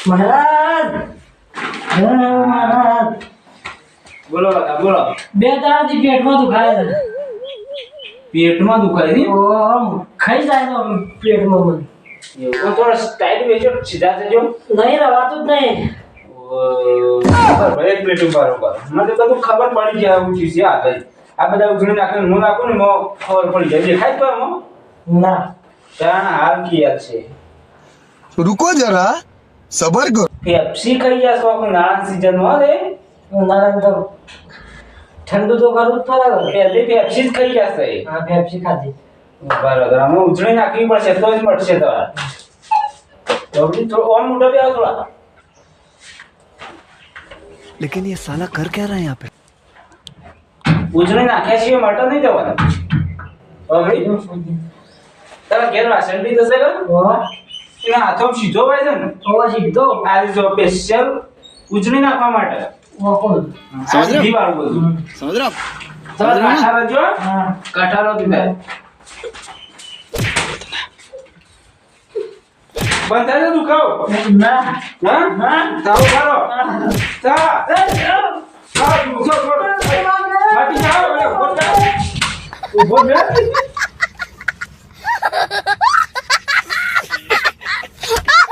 મહારાજ મહારાજ બોલો કાકા બોલો. 2 દાડાથી પેટમાં દુખાય છે. પેટમાં દુખાય છે? ઓમ ખાઈ જાય તો પેટમાં મને. એવું તો થોડા ટાઈટ બેસો, સીધા થજો. નહીં રવાતું જ નહીં. બરાબર, એક પ્લેટ બરોબર. મને તો બધું ખબર પડી જાય આવું ચીજ છે. આ બધા ઉઘડી નાખીને હું નાખું ને એમાં ખબર પડી જાય. દેખાય તો એમાં ના ત્યાં હાલ કિયા છે. रुको जरा सबर करो। પેપ્સી ખાઈ ગયા છો નાણાં સીઝન માં રે. ના તો ઠંડુ તો કરવું જ પડે. પહેલી પેપ્સી જ ખાઈ ગયા છે. હા પેપ્સી ખાધી. બરાબર, અમે ઉજળી નાખવી પડશે તો જ મળશે તમારે. જલ્દી થોડો ઓન મોટો બે આવો થોડા. लेकिन ये साला कर क्या रहा है यहाँ पे? ઉજળી નાખ્યા સિવાય મટન નહીં જવાનું. હવે તારા ઘેર વાસણ બી થશે કે એના હાથો સીધો હોય છે ને સીધો આજે જો સ્પેશિયલ ઉજળી નાખવા માટે સીધી વાળું બધું समझ रहे हो? તમે કાઠા રજો કાઠા રો દીધા બંધ થાય તો દુખાવો ના હા ના તાવ કરો તા દુખો કરો માટી જાઓ ઉભો થા ઉભો થા